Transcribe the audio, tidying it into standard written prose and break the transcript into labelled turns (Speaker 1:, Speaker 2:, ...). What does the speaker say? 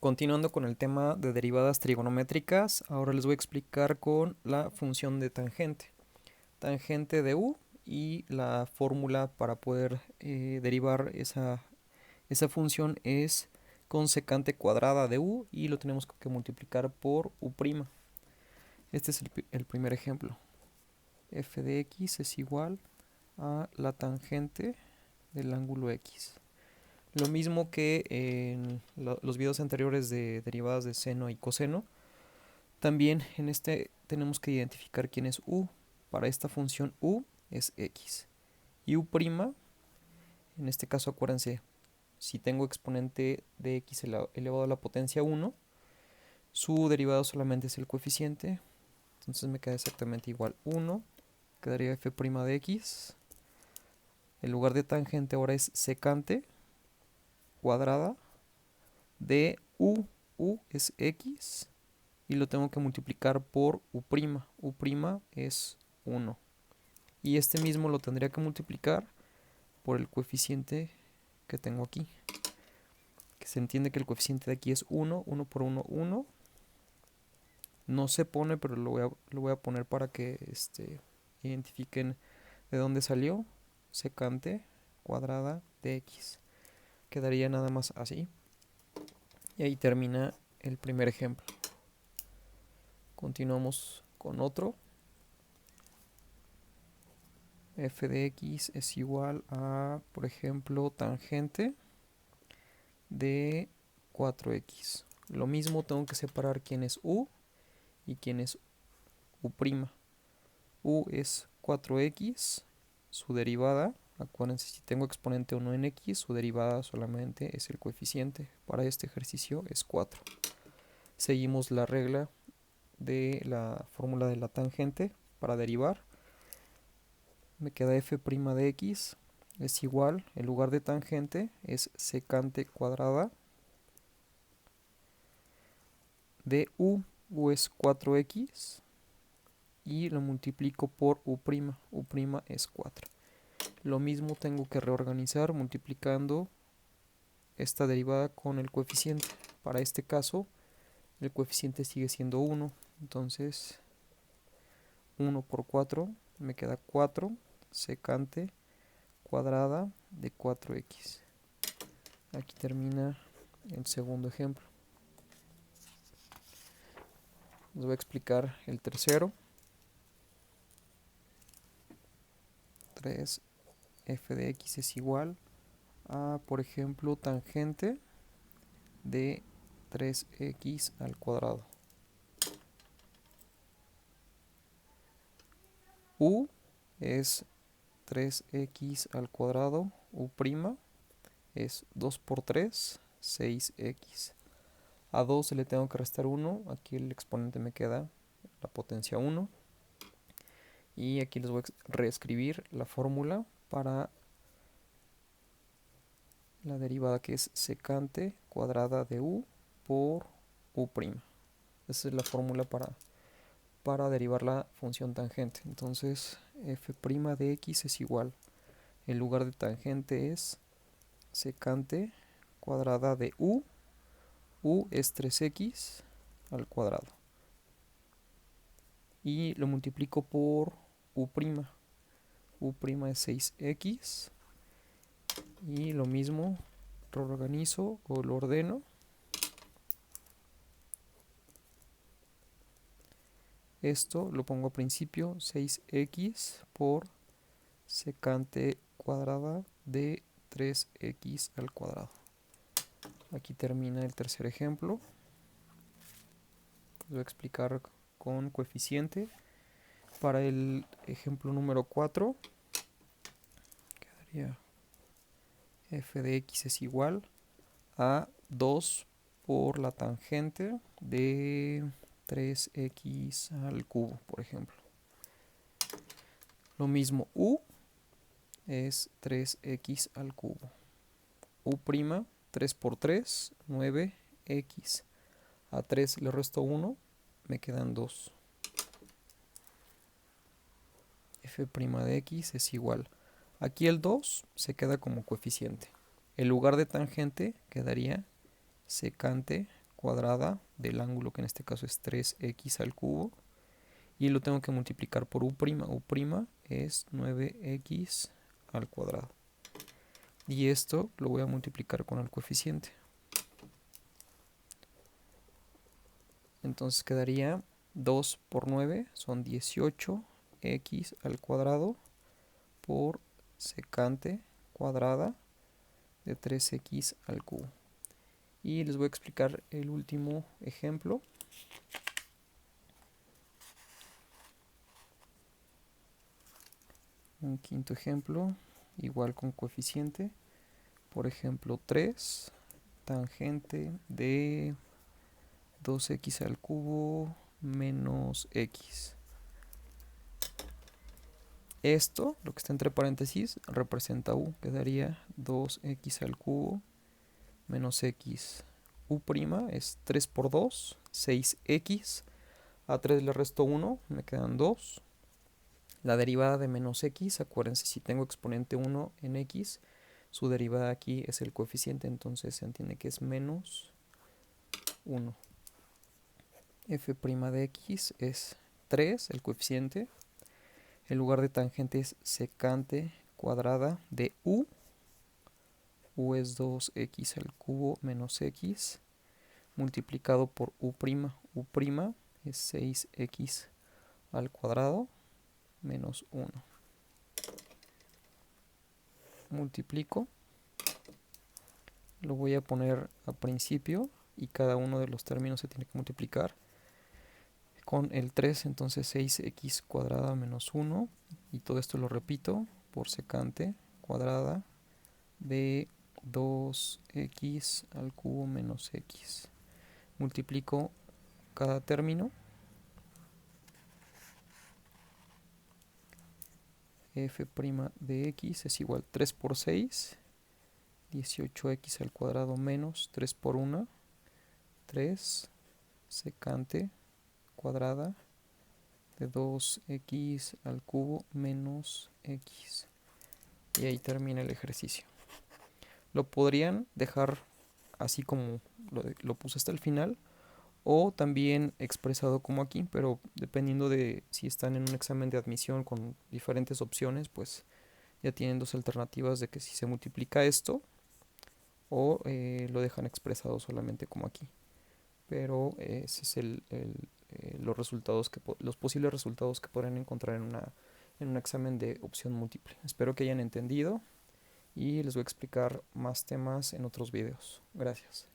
Speaker 1: Continuando con el tema de derivadas trigonométricas, ahora les voy a explicar con la función de tangente. Tangente de u y la fórmula para poder derivar esa función es con secante cuadrada de u y lo tenemos que multiplicar por u'. Este es el primer ejemplo. F de x es igual a la tangente del ángulo x. Lo mismo que en los videos anteriores de derivadas de seno y coseno, también en este tenemos que identificar quién es u. Para esta función u es x. Y u', en este caso acuérdense, si tengo exponente de x elevado a la potencia 1, su derivado solamente es el coeficiente, entonces me queda exactamente igual 1, quedaría f' de x. En lugar de tangente ahora es secante cuadrada de u. U es x y lo tengo que multiplicar por u'. U' es 1. Y este mismo lo tendría que multiplicar por el coeficiente que tengo aquí. Que se entiende que el coeficiente de aquí es 1. 1 por 1, 1. No se pone, pero lo voy a poner para que identifiquen de dónde salió. Secante cuadrada de x. Quedaría nada más así. Y ahí termina el primer ejemplo. Continuamos con otro. F de x es igual a, por ejemplo, tangente de 4x. Lo mismo, tengo que separar quién es u y quién es u'. U es 4x, su derivada, acuérdense, si tengo exponente 1 en x, su derivada solamente es el coeficiente. Para este ejercicio es 4. Seguimos la regla de la fórmula de la tangente para derivar. Me queda f' de x es igual, en lugar de tangente es secante cuadrada de u. U es 4x y lo multiplico por u'. U' es 4. Lo mismo tengo que reorganizar multiplicando esta derivada con el coeficiente. Para este caso el coeficiente sigue siendo 1, entonces 1 por 4 me queda 4 secante cuadrada de 4x. Aquí termina el segundo ejemplo. Les voy a explicar el tercero. 3 f de x es igual a, por ejemplo, tangente de 3x al cuadrado. U es 3x al cuadrado, u' es 2 por 3, 6x. A 2 le tengo que restar 1, aquí el exponente me queda la potencia 1. Y aquí les voy a reescribir la fórmula para la derivada, que es secante cuadrada de u por u'. Esa es la fórmula para derivar la función tangente. Entonces f' de x es igual, en lugar de tangente es secante cuadrada de u. U es 3x al cuadrado. Y lo multiplico por u'. U' es 6x. Y lo mismo, reorganizo o lo ordeno. Esto lo pongo al principio, 6x por secante cuadrada de 3x al cuadrado. Aquí termina el tercer ejemplo. Voy a explicar con coeficiente. Para el ejemplo número 4, quedaría f de x es igual a 2 por la tangente de 3x al cubo, por ejemplo. Lo mismo, u es 3x al cubo. U', 3 por 3, 9x. A 3 le resto 1, me quedan 2. F' de x es igual. Aquí el 2 se queda como coeficiente. En lugar de tangente quedaría secante cuadrada del ángulo, que en este caso es 3x al cubo, y lo tengo que multiplicar por u'. U' es 9x al cuadrado. Y esto lo voy a multiplicar con el coeficiente. Entonces quedaría 2 por 9 son 18x al cuadrado por secante cuadrada de 3x al cubo. Y les voy a explicar el último ejemplo. Un quinto ejemplo, igual con coeficiente. Por ejemplo, 3 tangente de 2x al cubo menos x. Esto, lo que está entre paréntesis, representa u. Quedaría 2x al cubo menos x. U' es 3 por 2, 6x. A 3 le resto 1, me quedan 2. La derivada de menos x, acuérdense, si tengo exponente 1 en x, su derivada aquí es el coeficiente, entonces se entiende que es menos 1. F' de x es 3, el coeficiente. En lugar de tangente es secante cuadrada de u. U es 2x al cubo menos x multiplicado por u'. U' es 6x al cuadrado menos 1. Multiplico. Lo voy a poner a principio y cada uno de los términos se tiene que multiplicar con el 3, entonces 6x cuadrada menos 1, y todo esto lo repito por secante cuadrada de 2x al cubo menos x. Multiplico cada término. F' de x es igual a 3 por 6, 18x al cuadrado menos 3 por 1, 3 secante cuadrada de 2x al cubo menos x. Y ahí termina el ejercicio. Lo podrían dejar así como lo puse hasta el final, o también expresado como aquí, pero dependiendo de si están en un examen de admisión con diferentes opciones, pues ya tienen dos alternativas de que si se multiplica esto o lo dejan expresado solamente como aquí. Pero ese es los resultados los posibles resultados que podrán encontrar en un examen de opción múltiple. Espero que hayan entendido y les voy a explicar más temas en otros videos. Gracias.